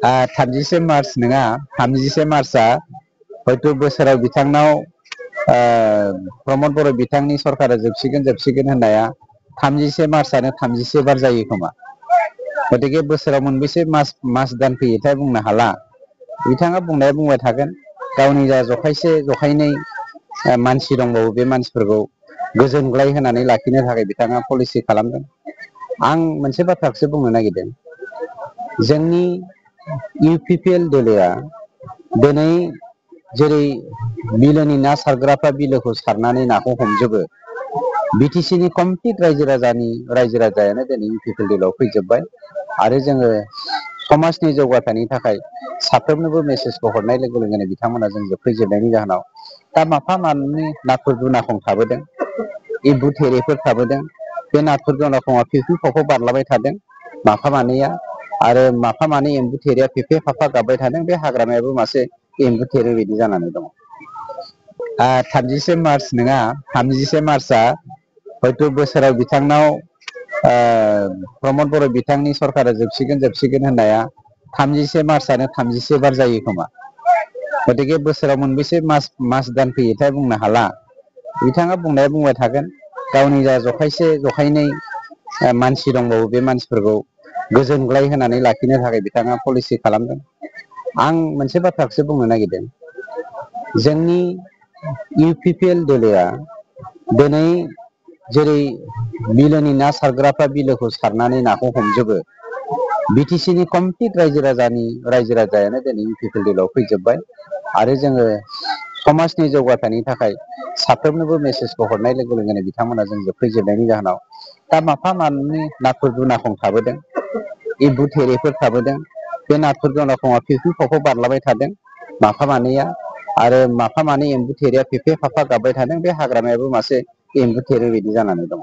31 March नङा 31 मार्चआ हयथ' बोसोराव बिथांनाव प्रमद बर' बिथांनि सरकारा जोबसिगोन होननाया 31 मार्चआनो 31 बार जायो खोमा। गतिके बोसोराव मोनबेसे मास दान फैयोथाय बुंनो हाला। बिथाङा बुंनाया बुंबाय थागोन, गावनि जा जखायनै मानसि दंबावो बे मानसिफोरखौ गोजोनग्लाय होनानै लाखिनो थाखाय बिथाङा पलिसि खालामदों। आं मोनसे बाथ्राखौसो बुंनो नागिरदों, जोंनि UPPL दोलोआ दिनै जेरै बिलोनि ना सारग्राफ्रा बिलोखौ सारनानै नाखौ हमजोबो, BTCनि कमप्लिट रायजो राजायानो दिनै UPPL दोलोआव फैजोब्बाय आरो जोङो समाजनि जौगाथायनि थाखाय साफ्रोमनोबो मेसेजखौ हरनाय लोगो लोगोनो बिथांमोना जों फैजोबनायनि जाहोनाव दा माफा मानै नाथुर जुनाखं थाबोदों, एम्बु थेरेफोर थाबोदों। बे नाथुर जुनाखङा फिफि फाफाव बारलाबाय थादों माफा मानैया, आरो माफा मानै एम्बु थेरेया फेफे फाफा गाबबाय थादों। बे हाग्रामायाबो मासे एम्बु थेरे बायदि जानानै दङ। 31 मार्च नङा 31 मार्चआ हयथ' बोसोराव बिथांनाव प्रमद बर' बिथांनि सरकारा जोबसिगोन होननाया 31 मार्चआनो 31 बार जायो खोमा। गतिके बोसोराव मोनबेसे मास दान फैयोथाय बुंनो हाला। बिथाङा बुंनाया बुंबाय थागोन, गावनि जा जखायनै मानसि दंबावो बे मानसिफोरखौ गोजोनग्लाय होनानै लाखिनो थाखाय बिथाङा पलिसि खालामदों। आं मोनसे बाथ्राखौसो बुंनो नागिरदों, जोंनि UPPL दोलोआ दिनै जेरै बिलोनि ना सारग्राफ्रा बिलोखौ सारनानै नाखौ हमजोबो, BTCनि कमप्लिट रायजो राजायानो दिनै UPPL दोलोआव फैजोब्बाय आरो जोङो समाजनि जौगाथायनि थाखाय साफ्रोमनोबो मेसेजखौ हरनाय लोगो लोगोनो बिथांमोना जों फैजोबनायनि जाहोनाव दा माफा मानै नाथुर जुनाखं थाबोदों, एम्बु थेरेफोर थाबोदों। बे नाथुर जुनाखङा फिफि फाफाव बारलाबाय थादों माफा मानैया, आरो माफा मानै एम्बु थेरेया फेफे फाफा गाबबाय थादों। बे हाग्रामायाबो मासे एम्बु थेरे बायदि जानानै दङ।